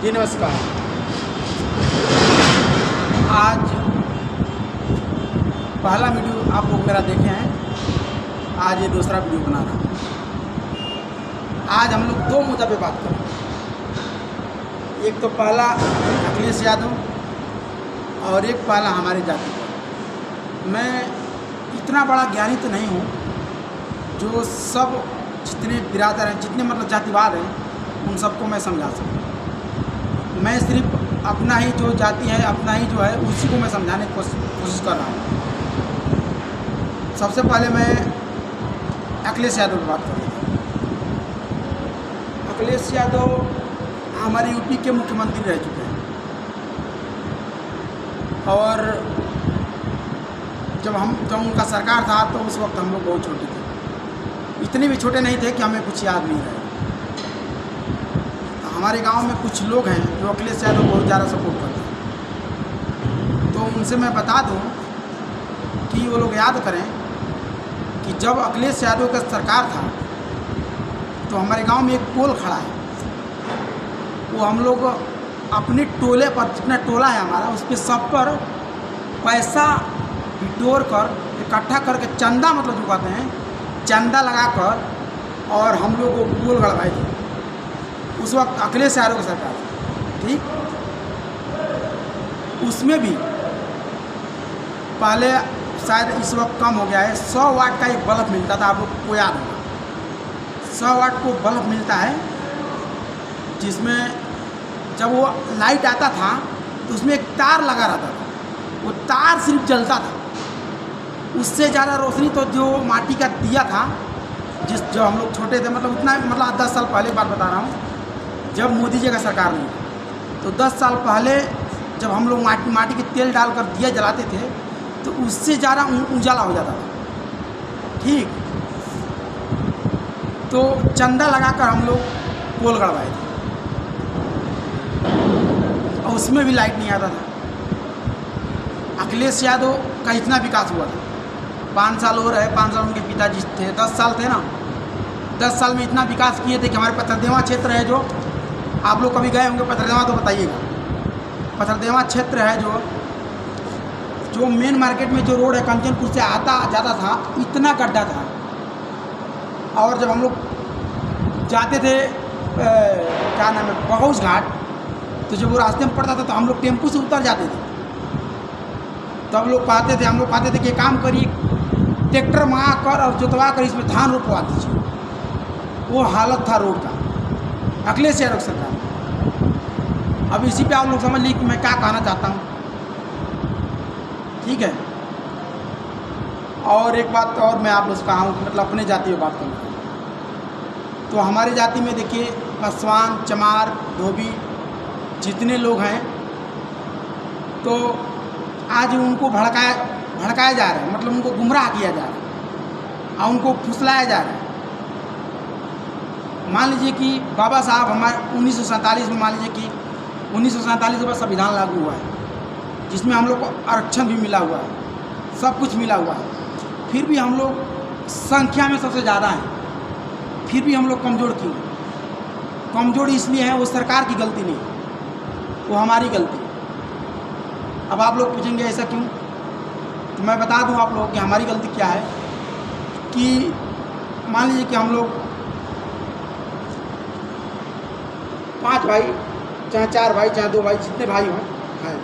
जी नमस्कार। आज पहला वीडियो आप लोग मेरा देखे हैं, आज ये दूसरा वीडियो बना रहा हूँ। आज हम लोग दो मुद्दों पे बात करेंगे। एक तो पहला अखिलेश यादव और एक पहला हमारी जाति पर। मैं इतना बड़ा ज्ञानी तो नहीं हूँ जो सब जितने बिरादर हैं, जितने मतलब जातिवाद हैं, उन सबको मैं समझा सकूँ। मैं सिर्फ अपना ही जो जाति है, अपना ही जो है, उसी को मैं समझाने की कोशिश कर रहा हूँ। सबसे पहले मैं अखिलेश यादव की बात करूँ। अखिलेश यादव हमारे यूपी के मुख्यमंत्री रह चुके हैं और जब उनका सरकार था तो उस वक्त हम लोग बहुत छोटे थे, इतने भी छोटे नहीं थे कि हमें कुछ याद नहीं रहे। हमारे गांव में कुछ लोग हैं जो अखिलेश यादव को बहुत ज़्यादा सपोर्ट करते हैं, तो उनसे मैं बता दूं कि वो लोग याद करें कि जब अखिलेश यादव का सरकार था तो हमारे गांव में एक पोल खड़ा है, वो हम लोग अपने टोले पर, जितना टोला है हमारा, उस पर सब पर पैसा बिटोर कर इकट्ठा करके चंदा मतलब जो कहते हैं, चंदा लगाकर और हम लोग वो पोल गड़वाए थे। उस वक्त अखिलेश यादव की सरकार थी, ठीक। उसमें भी पहले शायद इस वक्त कम हो गया है, 100 वाट का एक बल्ब मिलता था, आप लोग को याद होगा। 100 वाट को बल्ब मिलता है, जिसमें जब वो लाइट आता था तो उसमें एक तार लगा रहता था, वो तार सिर्फ जलता था। उससे ज़्यादा रोशनी तो जो माटी का दिया था, जब हम लोग छोटे थे, मतलब उतना, मतलब 10 साल पहले बात बता रहा हूँ, जब मोदी जी का सरकार नहीं था, तो 10 साल पहले जब हम लोग माटी के तेल डालकर दिया जलाते थे तो उससे ज़्यादा उजाला हो जाता था, ठीक। तो चंदा लगाकर हम लोग पोल गड़वाए थे और उसमें भी लाइट नहीं आता था। अखिलेश यादव का इतना विकास हुआ था, 5 साल हो रहे, 5 साल उनके पिताजी थे, 10 साल थे ना, 10 साल में इतना विकास किए थे कि हमारे पथरदेवा क्षेत्र है, जो आप लोग कभी गए होंगे पथरदेवा तो बताइएगा। पथरदेवा क्षेत्र है जो मेन मार्केट में जो रोड है, कंचनपुर से आता जाता था, इतना गड्ढा था। और जब हम लोग जाते थे क्या नाम है, बगौस घाट, तो जब वो रास्ते में पड़ता था तो हम लोग टेम्पू से उतर जाते थे। तब लोग कहते थे, हम लोग कहते थे कि काम करिए, ट्रैक्टर मंगा कर और जोतवा कर इसमें धान रोपवा दीजिए। वो हालत था रोड का अखिलेश यादव सरकार। अब इसी पे आप लोग समझ लीजिए कि मैं क्या कहना चाहता हूँ, ठीक है। और एक बात और मैं आप लोग से कहा हूँ, मतलब अपने जाति में बात करूँ तो हमारी जाति में देखिए, पासवान, चमार, धोबी जितने लोग हैं, तो आज उनको भड़काया जा रहा है, मतलब उनको गुमराह किया जा रहा है और उनको फुसलाया जा रहा है। मान लीजिए कि बाबा साहब हमारे 1947 में, मान लीजिए कि 1947 के बाद संविधान लागू हुआ है, जिसमें हम लोग को आरक्षण भी मिला हुआ है, सब कुछ मिला हुआ है, फिर भी हम लोग संख्या में सबसे ज़्यादा हैं, फिर भी हम लोग कमज़ोर क्यों हैं? कमज़ोर इसलिए है, वो सरकार की गलती नहीं, वो हमारी गलती। अब आप लोग पूछेंगे ऐसा क्यों, तो मैं बता दूं आप लोगों कि हमारी गलती क्या है। कि मान लीजिए कि हम लोग 5 भाई, चाहे 4 भाई, चाहे 2 भाई, जितने भाई हों हैं,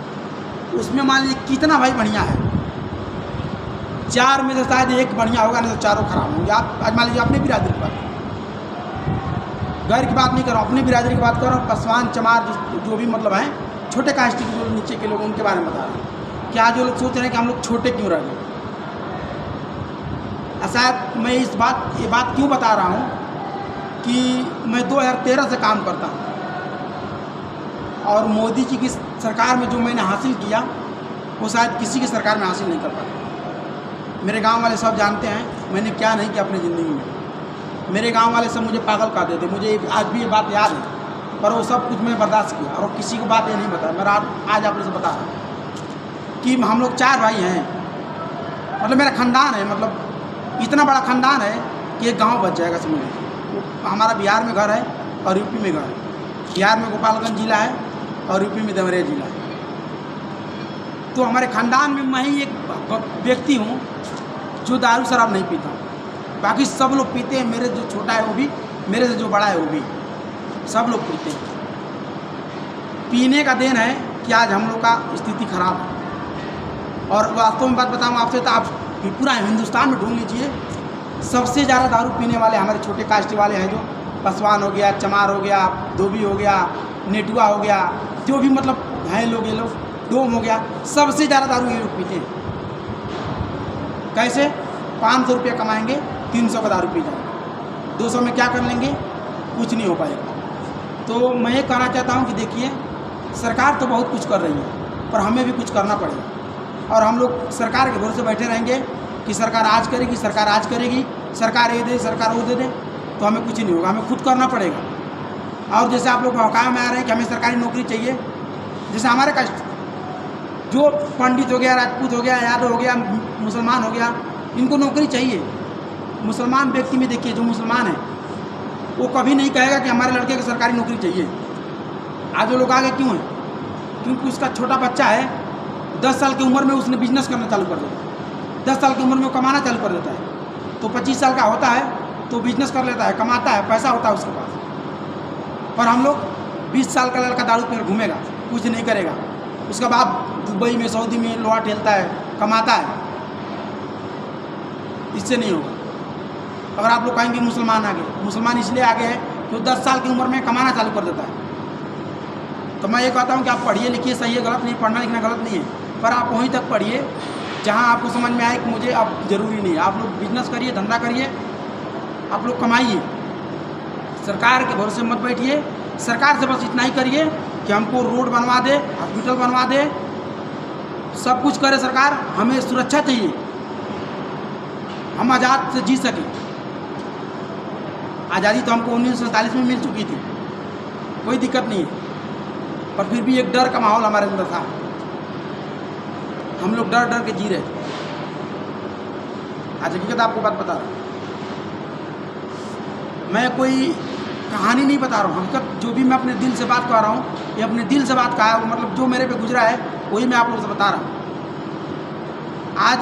उसमें मान लीजिए कितना भाई बढ़िया है, 4 में से शायद 1 बढ़िया होगा, नहीं तो चारों खराब होंगे। आप आज मान लीजिए अपनी बिरादरी की बात, गैर की बात नहीं कर रहा हूँ, अपनी बिरादरी की बात कर रहा हूँ। पासवान, चमार जो भी मतलब हैं, छोटे कास्ट के जो नीचे के लोग, उनके बारे में बता रहे हैं। क्या जो लोग सोच रहे हैं कि हम लोग छोटे क्यों रह गए, शायद मैं ये बात क्यों बता रहा हूँ कि मैं 2013 से काम करता हूँ और मोदी जी की सरकार में जो मैंने हासिल किया वो शायद किसी की सरकार में हासिल नहीं कर पाता। मेरे गांव वाले सब जानते हैं मैंने क्या नहीं किया अपनी ज़िंदगी में। मेरे गांव वाले सब मुझे पागल कहते थे, मुझे आज भी ये बात याद है, पर वो सब कुछ मैं बर्दाश्त किया और किसी को बात ये नहीं बताया। मैं आज आप लोग से बता रहा हूँ कि हम लोग 4 भाई हैं, मतलब मेरा ख़ानदान है, मतलब इतना बड़ा ख़ानदान है कि एक गांव बच जाएगा समझ लीजिए। हमारा बिहार में घर है और यूपी में घर है। बिहार में गोपालगंज जिला है और यूपी में देवरिया जिला। तो हमारे ख़ानदान में मैं ही एक व्यक्ति हूँ जो दारू शराब नहीं पीता, बाकी सब लोग पीते हैं। मेरे जो छोटा है वो भी, मेरे से जो बड़ा है वो भी, सब लोग पीते हैं। पीने का देन है कि आज हम लोग का स्थिति खराब है। और वास्तव में बात बताऊँ आपसे, तो आप पूरा हिंदुस्तान में ढूंढ लीजिए, सबसे ज़्यादा दारू पीने वाले हमारे छोटे कास्ट वाले हैं, जो पासवान हो गया, चमार हो गया, धोबी हो गया, नेटुआ हो गया, जो भी मतलब हैं लोग, ये लोग डोम हो गया, सबसे ज़्यादा दारू ये लोग पीते हैं। कैसे? 500 रुपया कमाएंगे, 300 का दारू पी जाएंगे, 200 में क्या कर लेंगे? कुछ नहीं हो पाएगा। तो मैं ये कहना चाहता हूँ कि देखिए, सरकार तो बहुत कुछ कर रही है, पर हमें भी कुछ करना पड़ेगा। और हम लोग सरकार के भरोसे बैठे रहेंगे कि सरकार आज करेगी, सरकार आज करेगी, सरकार ये दे, सरकार वो दे दे, तो हमें कुछ नहीं होगा। हमें खुद करना पड़ेगा। और जैसे आप लोग हकाम में आ रहे हैं कि हमें सरकारी नौकरी चाहिए, जैसे हमारे कष्ट जो पंडित हो गया, राजपूत हो गया, यादव हो गया, मुसलमान हो गया, इनको नौकरी चाहिए। मुसलमान व्यक्ति में देखिए, जो मुसलमान है वो कभी नहीं कहेगा कि हमारे लड़के को सरकारी नौकरी चाहिए। आज वो लोग आगे क्यों हैं? क्योंकि उसका छोटा बच्चा है, 10 साल की उम्र में उसने बिजनेस करना चालू कर देता है, 10 साल की उम्र में वो कमाना चालू कर देता है। तो 25 साल का होता है तो बिजनेस कर लेता है, कमाता है, पैसा होता है उसके पास। पर हम लोग 20 साल का लड़का दारू पीकर घूमेगा, कुछ नहीं करेगा। उसका बाप दुबई में, सऊदी में लोहा ठेलता है, कमाता है, इससे नहीं होगा। अगर आप लोग कहेंगे मुसलमान आगे, मुसलमान इसलिए आगे है कि 10 साल की उम्र में कमाना चालू कर देता है। तो मैं ये कहता हूँ कि आप पढ़िए लिखिए, सही है, गलत नहीं, पढ़ना लिखना गलत नहीं है, पर आप वहीं तक पढ़िए जहाँ आपको समझ में आए कि मुझे अब ज़रूरी नहीं है। आप लोग बिजनेस करिए, धंधा करिए, आप लोग कमाइए, सरकार के भरोसे मत बैठिए। सरकार से बस इतना ही करिए कि हमको रोड बनवा दे, हॉस्पिटल बनवा दे, सब कुछ करे सरकार, हमें सुरक्षा चाहिए, हम आज़ाद से जी सकें। आज़ादी तो हमको 1947 में मिल चुकी थी, कोई दिक्कत नहीं है, पर फिर भी एक डर का माहौल हमारे अंदर था। हम लोग डर डर के जी रहे थे। आज हकीकत आपको बात बता रहा हूँ, मैं कोई कहानी नहीं बता रहा हूँ, हकीकत जो भी मैं अपने दिल से बात कर रहा हूँ, ये अपने दिल से बात कहा है, मतलब जो मेरे पे गुजरा है वही मैं आप लोगों से बता रहा हूँ। आज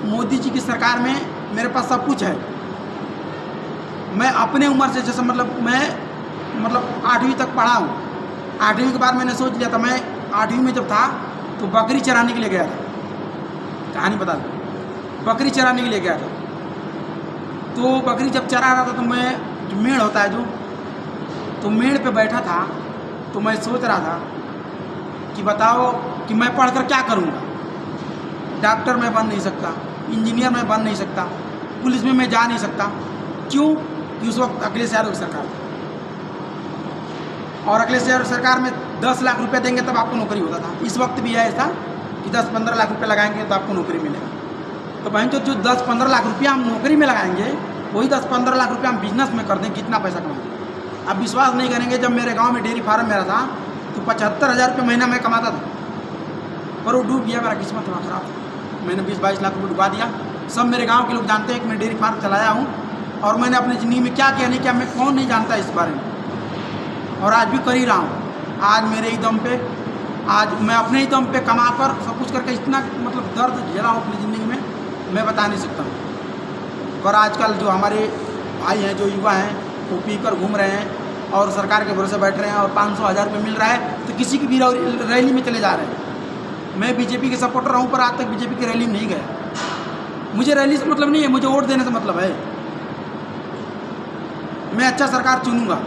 मोदी जी की सरकार में मेरे पास सब कुछ है। मैं अपने उम्र से, जैसे मैं 8वीं तक पढ़ा हूँ। 8वीं के बाद मैंने सोच लिया था, मैं 8वीं में जब था तो बकरी चराने के लिए गया था, कहानी बता दूँ, बकरी चराने के लिए गया था। तो बकरी जब चरा रहा था तो मैं, जो मेड़ होता है जो, तो मेड़ पे बैठा था, तो मैं सोच रहा था कि बताओ कि मैं पढ़कर क्या करूँगा। डॉक्टर मैं बन नहीं सकता, इंजीनियर मैं बन नहीं सकता, पुलिस में मैं जा नहीं सकता। क्यों? कि उस वक्त अखिलेश यादव की सरकार थी, और अखिलेश यादव सरकार में 10 लाख रुपये देंगे तब आपको नौकरी होता था। इस वक्त भी है ऐसा कि 10-15 लाख रुपये लगाएंगे तो आपको नौकरी मिलेगा। तो बहन जो 10-15 लाख रुपया हम नौकरी में लगाएंगे, वही 10-15 लाख रुपया हम बिजनेस में कर दें, कितना पैसा कमाएंगे। आप विश्वास नहीं करेंगे, जब मेरे गाँव में डेयरी फार्म मेरा था तो 75,000 रुपये महीना मैं कमाता था, पर वो डूब गया। मेरा किस्मत थोड़ा ख़राब था, मैंने 20-22 लाख रुपये डुबा दिया। सब मेरे गांव के लोग जानते हैं कि मैं डेयरी फार्म चलाया हूं, और मैंने अपनी ज़िंदगी में क्या किया नहीं किया, मैं कौन नहीं जानता इस बारे में, और आज भी कर ही रहा हूं। आज मेरे ही दम पे, आज मैं अपने ही दम पे कमा कर सब कुछ करके इतना दर्द झेला हूँ अपनी ज़िंदगी में, मैं बता नहीं सकता हूँ। पर आजकल जो हमारे भाई हैं, जो युवा हैं, वो पी कर घूम रहे हैं और सरकार के भरोसे बैठ रहे हैं, और 500-1000 रुपये मिल रहा है तो किसी की भी रैली में चले जा रहे हैं। मैं बीजेपी के सपोर्टर हूँ, पर आज तक बीजेपी की रैली में नहीं गया। मुझे रैली से मतलब नहीं है, मुझे वोट देने से मतलब है। मैं अच्छा सरकार चुनूंगा।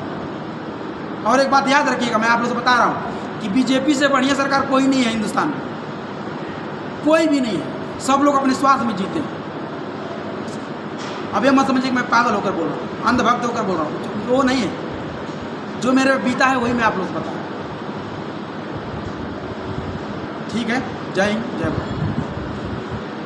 और एक बात याद रखिएगा, मैं आप लोगों से बता रहा हूँ कि बीजेपी से बढ़िया सरकार कोई नहीं है हिंदुस्तान में, कोई भी नहीं है। सब लोग अपने स्वार्थ में जीते हैं। अब ये मत समझिए कि मैं पागल होकर बोल रहा हूँ, अंधभक्त होकर बोल रहा हूँ, वो नहीं है। जो मेरे बीता है वही मैं आप लोगों से बता रहा हूँ। ठीक है, जय हिंद, जय भारत।